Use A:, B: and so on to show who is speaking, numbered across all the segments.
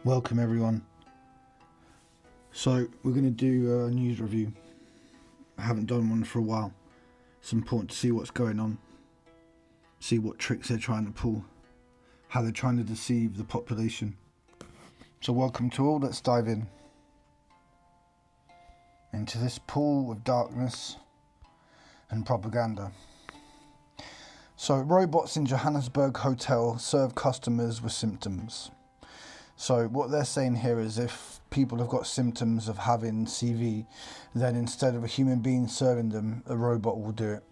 A: Welcome everyone. So we're going to do a news review. I haven't done one for a while. It's important to see what's going on, see what tricks they're trying to pull, how they're trying to deceive the population. So welcome to all. Let's dive into this pool of darkness and propaganda. So robots in Johannesburg hotel serve customers with symptoms. So what they're saying here is if people have got symptoms of having CV, then instead of a human being serving them, a robot will do it.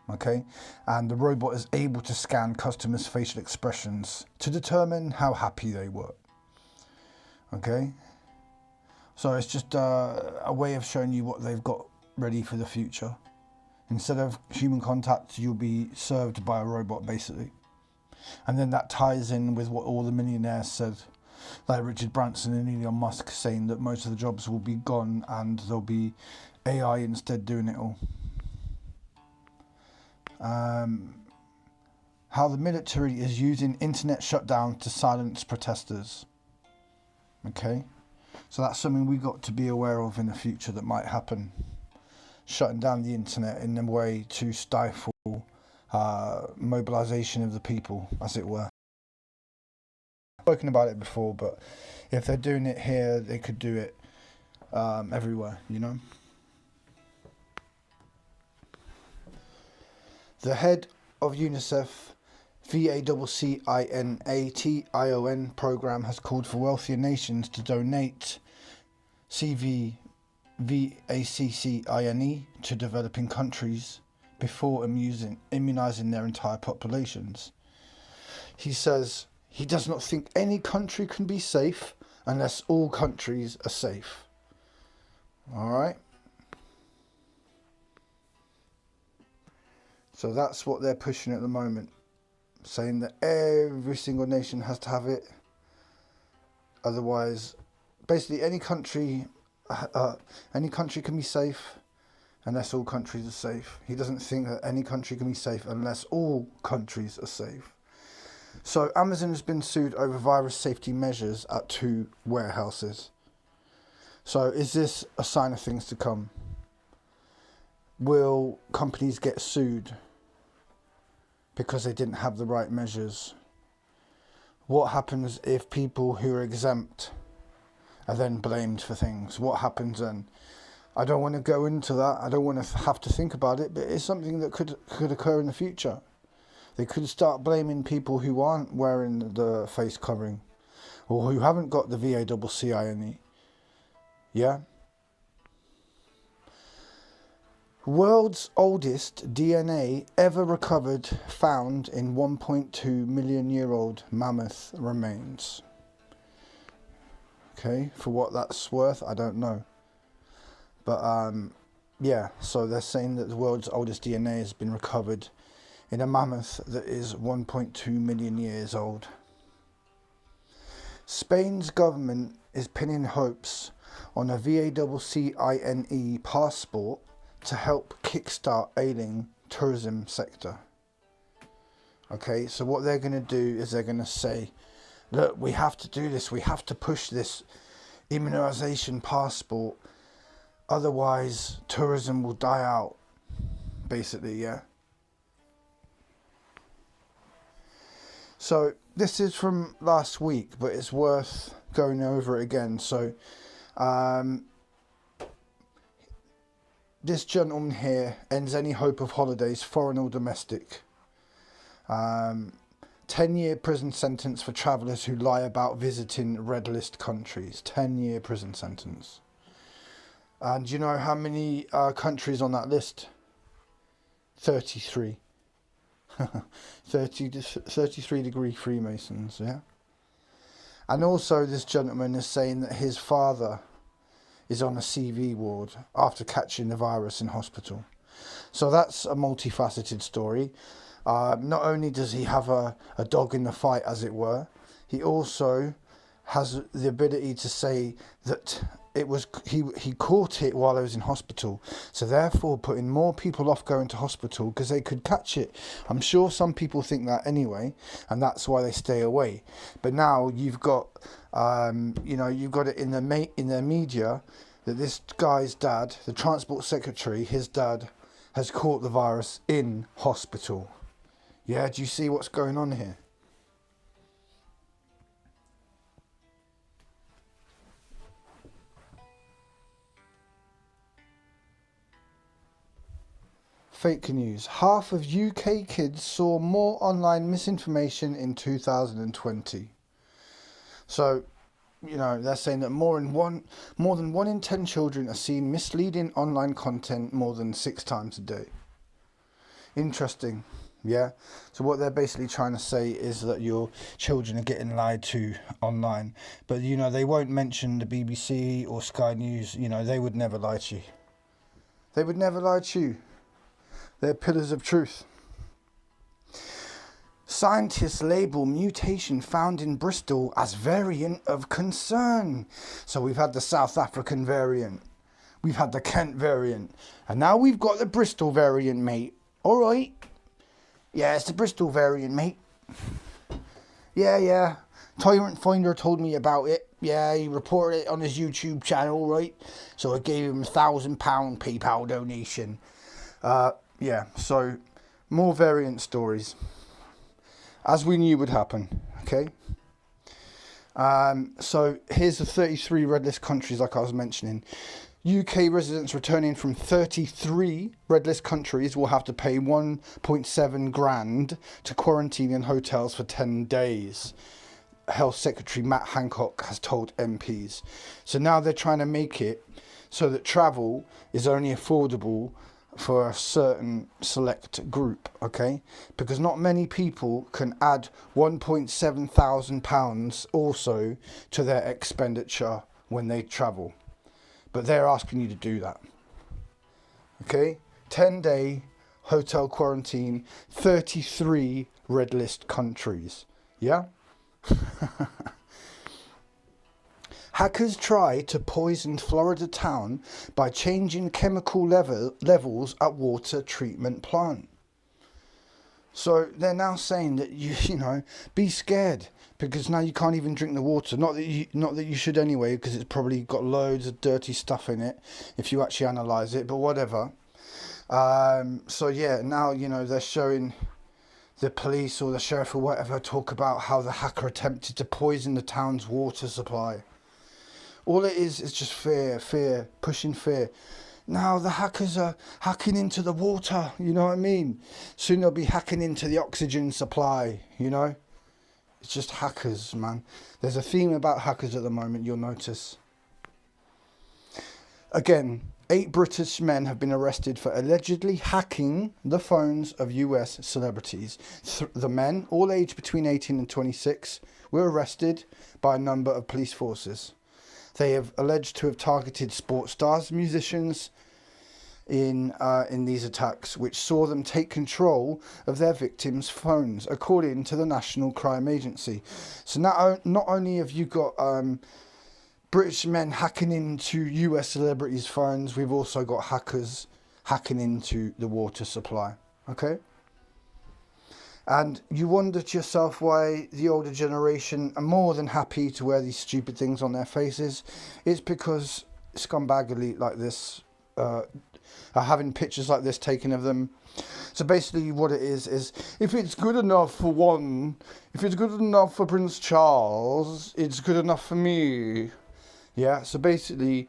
A: Okay? And the robot is able to scan customers' facial expressions to determine how happy they were. Okay? So it's just a way of showing you what they've got ready for the future. Instead of human contact, you'll be served by a robot, basically. And then that ties in with what all the millionaires said, like Richard Branson and Elon Musk, saying that most of the jobs will be gone and there'll be AI instead doing it all. How the military is using internet shutdown to silence protesters. Okay, so that's something we got to be aware of in the future that might happen. Shutting down the internet in a way to stifle mobilization of the people, as it were. Spoken about it before, but if they're doing it here, they could do it everywhere, you know. The head of UNICEF VACCINATION program has called for wealthier nations to donate CVVACCINE to developing countries before immunizing their entire populations. He says he does not think any country can be safe unless all countries are safe. Alright? So that's what they're pushing at the moment. Saying that every single nation has to have it. Otherwise, basically any country can be safe unless all countries are safe. He doesn't think that any country can be safe unless all countries are safe. So Amazon has been sued over virus safety measures at 2 warehouses. So is this a sign of things to come? Will companies get sued because they didn't have the right measures? What happens if people who are exempt are then blamed for things? What happens then? I don't want to go into that. I don't want to have to think about it, but it's something that could occur in the future. They could start blaming people who aren't wearing the face covering or who haven't got the VACCINE. Yeah? World's oldest DNA ever recovered found in 1.2 million year old mammoth remains. Okay, for what that's worth, I don't know. But yeah, so they're saying that the world's oldest DNA has been recovered in a mammoth that is 1.2 million years old. Spain's government is pinning hopes on a VACCINE passport to help kickstart ailing tourism sector. Okay, so what they're going to do is they're going to say, look, we have to do this, we have to push this immunization passport, otherwise tourism will die out, basically, yeah. So this is from last week, but it's worth going over it again. So this gentleman here ends any hope of holidays, foreign or domestic. 10-year prison sentence for travellers who lie about visiting red list countries. 10-year prison sentence. And do you know how many countries on that list? 33. 33-degree Freemasons, yeah. And also this gentleman is saying that his father is on a CV ward after catching the virus in hospital. So that's a multifaceted story. Not only does he have a dog in the fight, as it were, he also has the ability to say that it was he caught it while I was in hospital, so therefore putting more people off going to hospital because they could catch it. I'm sure some people think that anyway, and that's why they stay away. But now you've got you've got it in the media that this guy's dad, the transport secretary, his dad has caught the virus in hospital. Yeah, do you see what's going on here? Fake news. Half of UK kids saw more online misinformation in 2020. So, they're saying that more than 1 in 10 children are seeing misleading online content more than 6 times a day. Interesting. Yeah. So what they're basically trying to say is that your children are getting lied to online. But, they won't mention the BBC or Sky News. They would never lie to you. They would never lie to you. They're pillars of truth. Scientists label mutation found in Bristol as variant of concern. So we've had the South African variant. We've had the Kent variant. And now we've got the Bristol variant, mate. All right. Yeah, it's the Bristol variant, mate. Yeah. Tyrant Finder told me about it. Yeah, he reported it on his YouTube channel, right? So I gave him £1,000 PayPal donation. Yeah, so more variant stories, as we knew would happen, okay? So here's the 33 red list countries like I was mentioning. UK residents returning from 33 red list countries will have to pay 1.7 grand to quarantine in hotels for 10 days. Health Secretary Matt Hancock has told MPs. So now they're trying to make it so that travel is only affordable for a certain select group, okay? Because not many people can add £1,700 also to their expenditure when they travel. But they're asking you to do that, okay? 10-day hotel quarantine, 33 red list countries, yeah? Hackers try to poison Florida town by changing chemical levels at water treatment plant. So they're now saying that be scared, because now you can't even drink the water. Not that you should anyway, because it's probably got loads of dirty stuff in it if you actually analyse it. But whatever. So yeah, now they're showing the police or the sheriff or whatever talk about how the hacker attempted to poison the town's water supply. All it is just fear, pushing fear. Now the hackers are hacking into the water, you know what I mean? Soon they'll be hacking into the oxygen supply, It's just hackers, man. There's a theme about hackers at the moment, you'll notice. Again, 8 British men have been arrested for allegedly hacking the phones of US celebrities. The men, all aged between 18 and 26, were arrested by a number of police forces. They have alleged to have targeted sports stars, musicians in these attacks, which saw them take control of their victims' phones, according to the National Crime Agency. So not only have you got British men hacking into US celebrities' phones, we've also got hackers hacking into the water supply. Okay? And you wonder to yourself why the older generation are more than happy to wear these stupid things on their faces. It's because scumbag elite like this are having pictures like this taken of them. So basically what it is if it's good enough for one, if it's good enough for Prince Charles, it's good enough for me. Yeah, so basically,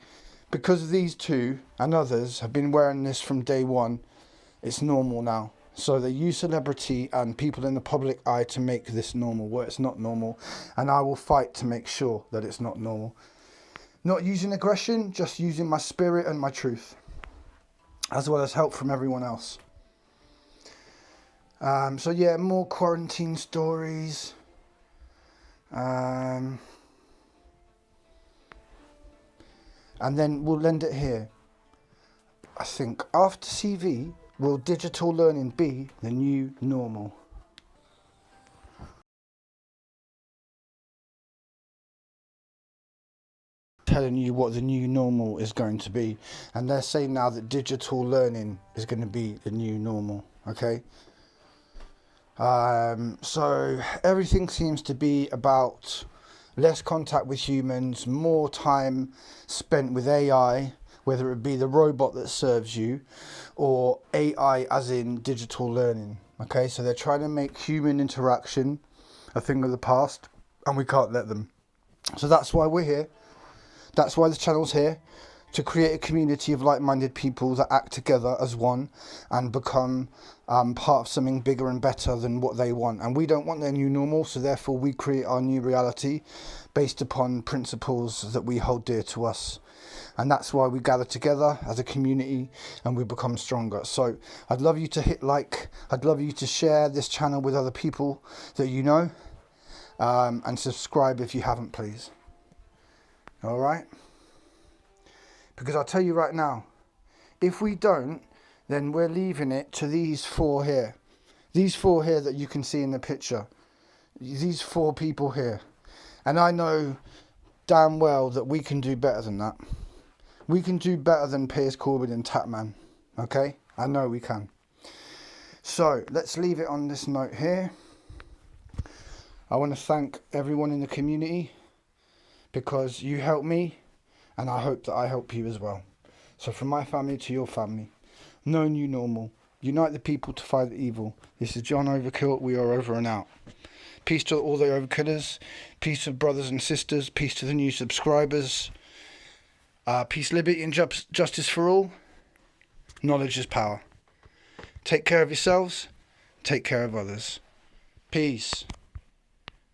A: because these two and others have been wearing this from day one, it's normal now. So they use celebrity and people in the public eye to make this normal, where it's not normal. And I will fight to make sure that it's not normal. Not using aggression, just using my spirit and my truth, as well as help from everyone else. So yeah, more quarantine stories. And then we'll end it here. I think after CV, will digital learning be the new normal? telling you what the new normal is going to be. And they're saying now that digital learning is going to be the new normal, okay? So everything seems to be about less contact with humans, more time spent with AI, whether it be the robot that serves you or AI as in digital learning. Okay, so they're trying to make human interaction a thing of the past, and we can't let them. So that's why we're here. That's why the channel's here, to create a community of like-minded people that act together as one and become part of something bigger and better than what they want. And we don't want their new normal, so therefore we create our new reality based upon principles that we hold dear to us. And that's why we gather together as a community and we become stronger. So I'd love you to hit like, I'd love you to share this channel with other people that you know, and subscribe if you haven't, please. All right? Because I'll tell you right now, if we don't, then we're leaving it to these four here. These four here that you can see in the picture. These four people here. And I know damn well that we can do better than that. We can do better than Piers Corbyn and Tatman. Okay? I know we can. So, let's leave it on this note here. I want to thank everyone in the community because you helped me and I hope that I help you as well. So from my family to your family, no new normal. Unite the people to fight the evil. This is John Overkill. We are over and out. Peace to all the overkillers. Peace to brothers and sisters. Peace to the new subscribers. Peace, liberty and justice for all. Knowledge is power. Take care of yourselves. Take care of others. Peace.